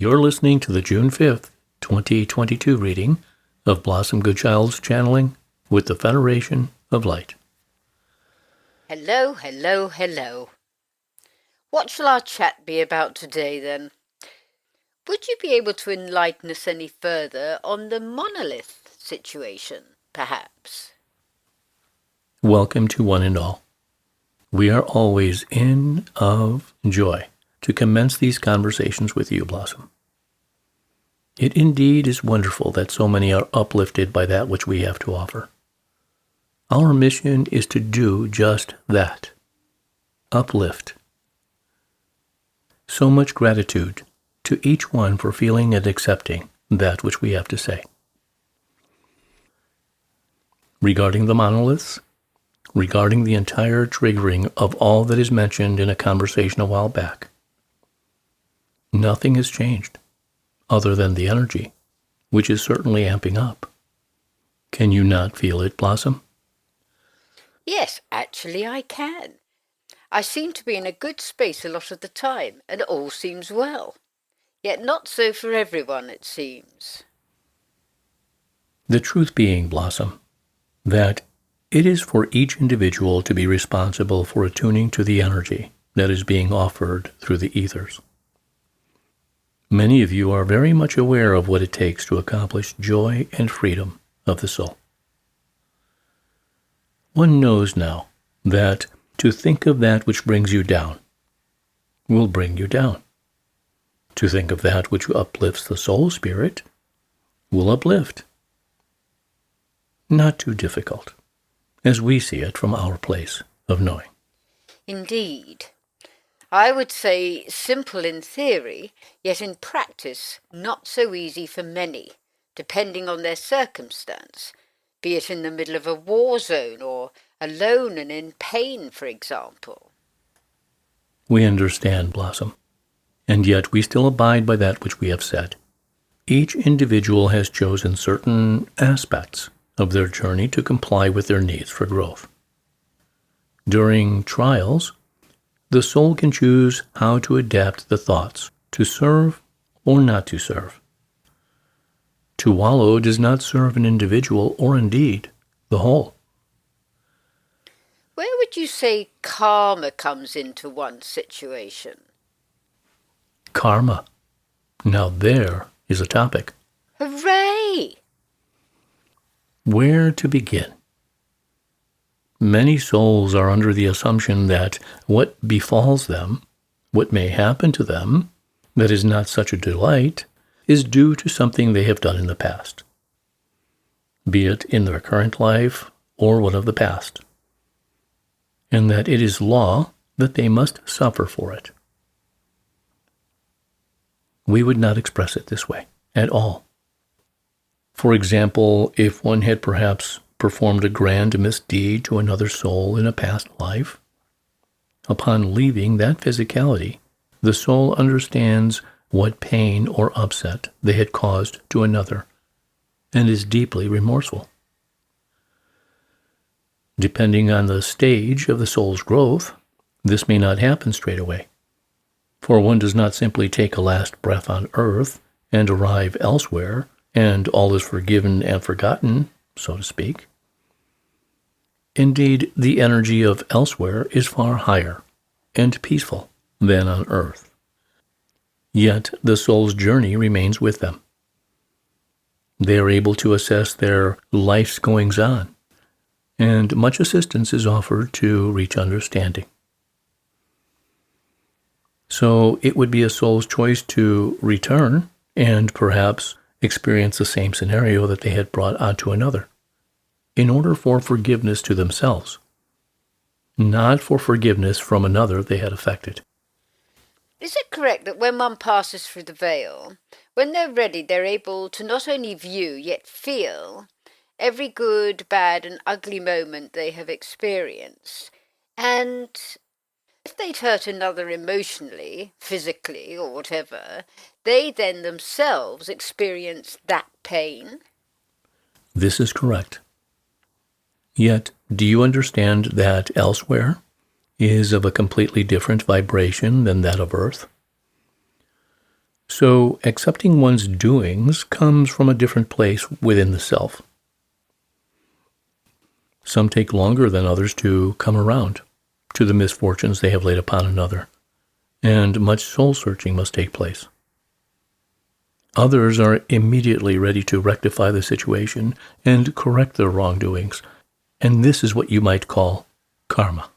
You're listening to the June 5th, 2022 reading of Blossom Goodchild's channeling with the Federation of Light. Hello, hello, hello. What shall our chat be about today, then? Would you be able to enlighten us any further on the monolith situation, perhaps? Welcome to one and all. We are always in of joy to commence these conversations with you, Blossom. It indeed is wonderful that so many are uplifted by that which we have to offer. Our mission is to do just that. Uplift. So much gratitude to each one for feeling and accepting that which we have to say. Regarding the monoliths, regarding the entire triggering of all that is mentioned in a conversation a while back, nothing has changed other than the energy, which is certainly amping up. Can you not feel it, Blossom? Yes, actually I can. I seem to be in a good space a lot of the time, and all seems well. Yet not so for everyone, it seems. The truth being, Blossom, that it is for each individual to be responsible for attuning to the energy that is being offered through the ethers. Many of you are very much aware of what it takes to accomplish joy and freedom of the soul. One knows now that to think of that which brings you down will bring you down. To think of that which uplifts the soul spirit will uplift. Not too difficult, as we see it from our place of knowing. Indeed. I would say simple in theory, yet in practice not so easy for many, depending on their circumstance, be it in the middle of a war zone or alone and in pain, for example. We understand, Blossom, and yet we still abide by that which we have said. Each individual has chosen certain aspects of their journey to comply with their needs for growth. During trials, the soul can choose how to adapt the thoughts to serve or not to serve. To wallow does not serve an individual or indeed the whole. Where would you say karma comes into one situation? Karma. Now there is a topic. Hooray! Where to begin? Many souls are under the assumption that what befalls them, what may happen to them, that is not such a delight, is due to something they have done in the past, be it in their current life or one of the past, and that it is law that they must suffer for it. We would not express it this way at all. For example, if one had perhaps performed a grand misdeed to another soul in a past life, upon leaving that physicality, the soul understands what pain or upset they had caused to another, and is deeply remorseful. Depending on the stage of the soul's growth, this may not happen straight away, for one does not simply take a last breath on earth and arrive elsewhere, and all is forgiven and forgotten, so to speak. Indeed, the energy of elsewhere is far higher and peaceful than on earth. Yet the soul's journey remains with them. They are able to assess their life's goings-on, and much assistance is offered to reach understanding. So it would be a soul's choice to return and perhaps experience the same scenario that they had brought onto another, in order for forgiveness to themselves, not for forgiveness from another they had affected. Is it correct that when one passes through the veil, when they're ready, they're able to not only view, yet feel every good, bad, and ugly moment they have experienced? And if they'd hurt another emotionally, physically, or whatever, they then themselves experience that pain? This is correct. Yet, do you understand that elsewhere is of a completely different vibration than that of Earth? So accepting one's doings comes from a different place within the self. Some take longer than others to come around to the misfortunes they have laid upon another, and much soul-searching must take place. Others are immediately ready to rectify the situation and correct their wrongdoings, and this is what you might call karma.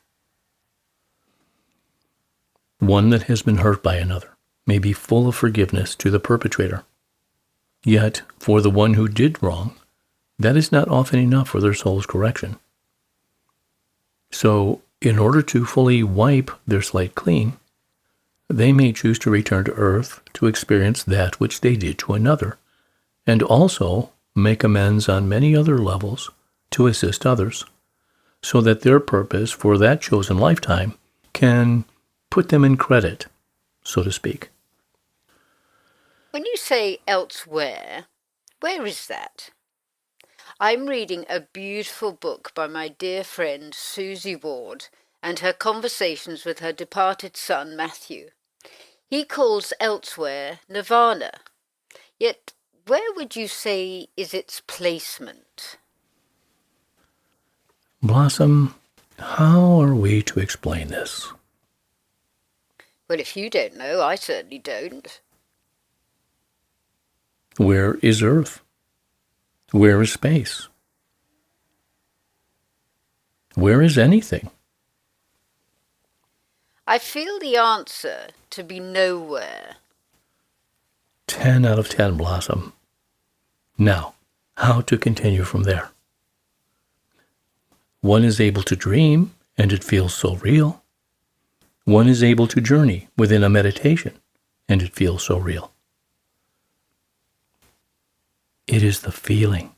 One that has been hurt by another may be full of forgiveness to the perpetrator. Yet, for the one who did wrong, that is not often enough for their soul's correction. So, in order to fully wipe their slate clean, they may choose to return to earth to experience that which they did to another, and also make amends on many other levels to assist others, so that their purpose for that chosen lifetime can put them in credit, so to speak. When you say elsewhere, where is that? I'm reading a beautiful book by my dear friend Susie Ward and her conversations with her departed son Matthew. He calls elsewhere nirvana. Yet, where would you say is its placement? Blossom, how are we to explain this? Well, if you don't know, I certainly don't. Where is Earth? Where is space? Where is anything? I feel the answer to be nowhere. 10 out of 10, Blossom. Now, how to continue from there? One is able to dream, and it feels so real. One is able to journey within a meditation, and it feels so real. It is the feeling.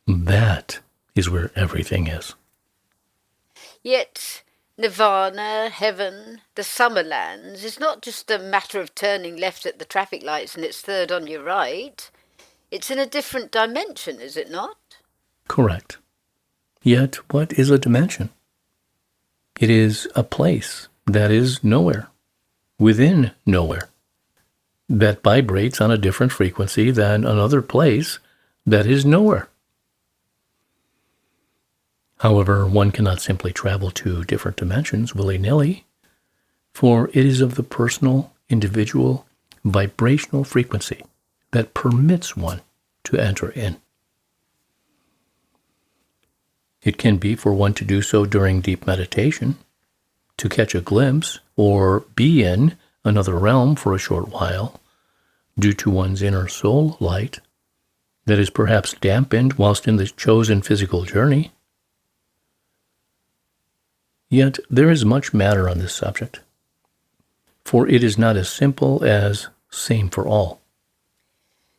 That is where everything is. Yet, nirvana, heaven, the summer lands is not just a matter of turning left at the traffic lights and it's third on your right. It's in a different dimension, is it not? Correct. Yet, what is a dimension? It is a place that is nowhere, within nowhere, that vibrates on a different frequency than another place that is nowhere. However, one cannot simply travel to different dimensions willy-nilly, for it is of the personal, individual, vibrational frequency that permits one to enter in. It can be for one to do so during deep meditation, to catch a glimpse or be in another realm for a short while, due to one's inner soul light that is perhaps dampened whilst in the chosen physical journey. Yet there is much matter on this subject, for it is not as simple as same for all.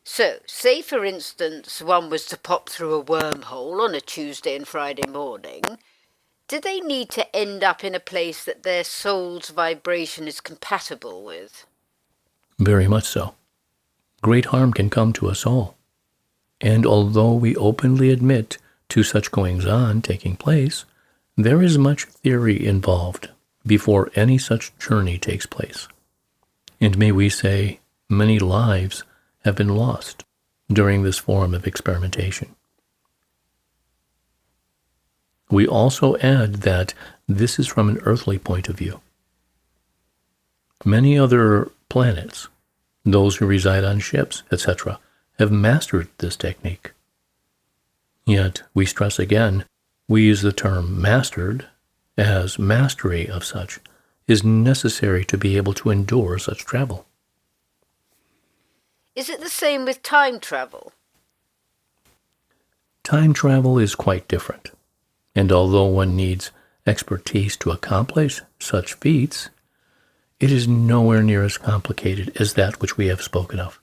So, say for instance one was to pop through a wormhole on a Tuesday and Friday morning, do they need to end up in a place that their soul's vibration is compatible with? Very much so. Great harm can come to us all. And although we openly admit to such goings-on taking place, there is much theory involved before any such journey takes place. And may we say, many lives have been lost during this form of experimentation. We also add that this is from an earthly point of view. Many other planets, those who reside on ships, etc., have mastered this technique. Yet, we stress again, we use the term mastered, as mastery of such is necessary to be able to endure such travel. Is it the same with time travel? Time travel is quite different, and although one needs expertise to accomplish such feats, it is nowhere near as complicated as that which we have spoken of,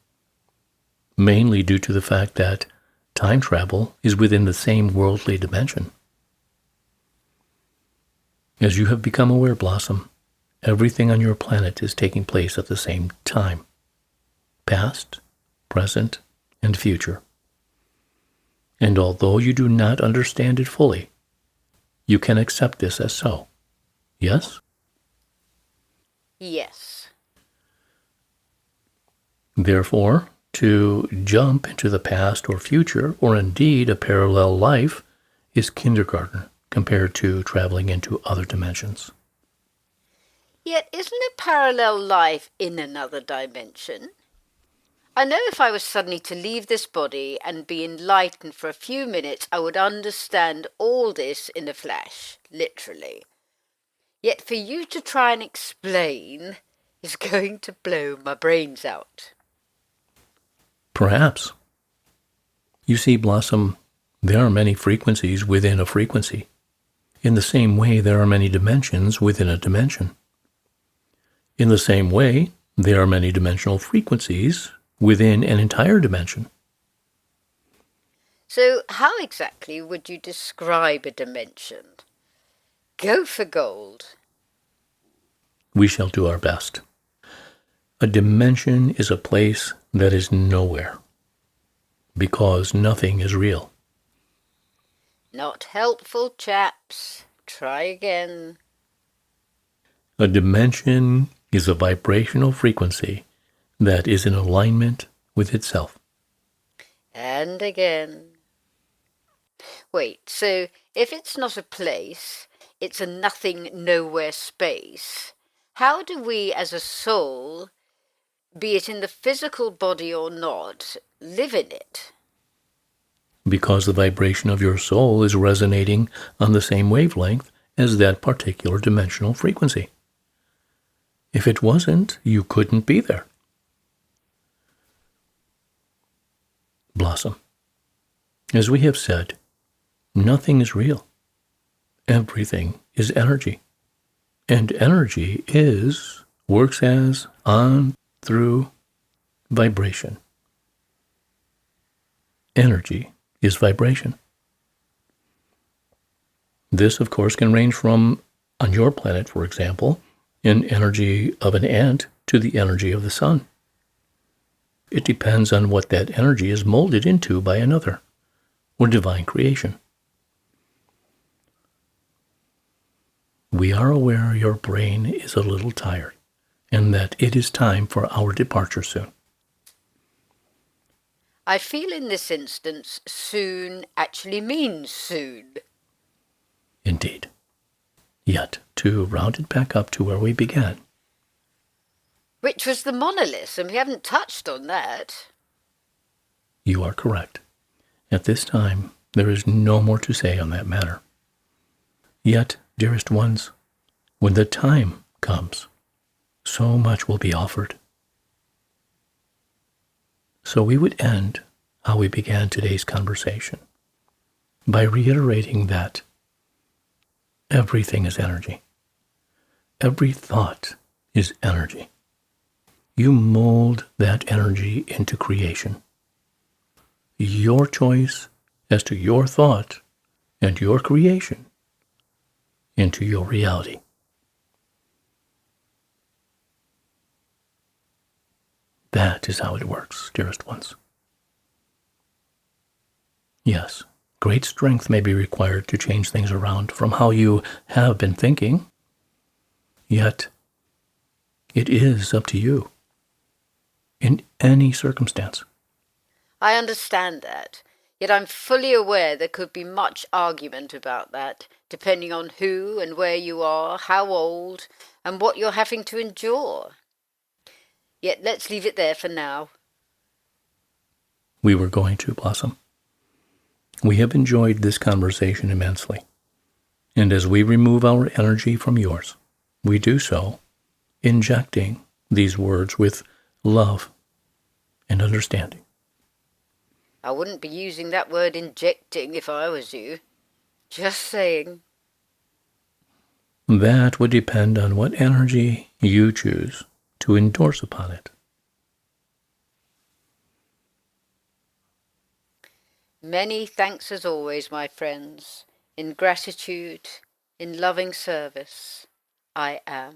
mainly due to the fact that time travel is within the same worldly dimension. As you have become aware, Blossom, everything on your planet is taking place at the same time. Past, present, and future. And although you do not understand it fully, you can accept this as so. Yes? Yes. Therefore, to jump into the past or future, or indeed a parallel life, is kindergarten compared to traveling into other dimensions. Yet isn't a parallel life in another dimension? I know if I was suddenly to leave this body and be enlightened for a few minutes, I would understand all this in a flash, literally. Yet for you to try and explain is going to blow my brains out. Perhaps. You see, Blossom, there are many frequencies within a frequency. In the same way, there are many dimensions within a dimension. In the same way, there are many dimensional frequencies within an entire dimension. So how exactly would you describe a dimension? Go for gold. We shall do our best. A dimension is a place that is nowhere, because nothing is real. Not helpful, chaps. Try again. A dimension is a vibrational frequency that is in alignment with itself. And again. Wait, so if it's not a place, it's a nothing, nowhere space, how do we as a soul, be it in the physical body or not, live in it? Because the vibration of your soul is resonating on the same wavelength as that particular dimensional frequency. If it wasn't, you couldn't be there. Blossom, as we have said, nothing is real. Everything is energy. And energy works as on through vibration. Energy is vibration. This, of course, can range from, on your planet, for example, an energy of an ant to the energy of the sun. It depends on what that energy is molded into by another, or divine creation. We are aware your brain is a little tired, and that it is time for our departure soon. I feel in this instance soon actually means soon. Indeed. Yet, to round it back up to where we began. Which was the monolith, and we haven't touched on that. You are correct. At this time, there is no more to say on that matter. Yet, dearest ones, when the time comes, so much will be offered. So we would end how we began today's conversation by reiterating that everything is energy. Every thought is energy. You mold that energy into creation. Your choice as to your thought and your creation into your reality. That is how it works, dearest ones. Yes, great strength may be required to change things around from how you have been thinking, yet it is up to you in any circumstance. I understand that, yet I'm fully aware there could be much argument about that, depending on who and where you are, how old, and what you're having to endure. Yet let's leave it there for now. We were going to, Blossom. We have enjoyed this conversation immensely, and as we remove our energy from yours, we do so injecting these words with love and understanding. I wouldn't be using that word injecting if I was you. Just saying. That would depend on what energy you choose to endorse upon it. Many thanks as always, my friends. In gratitude, in loving service, I am.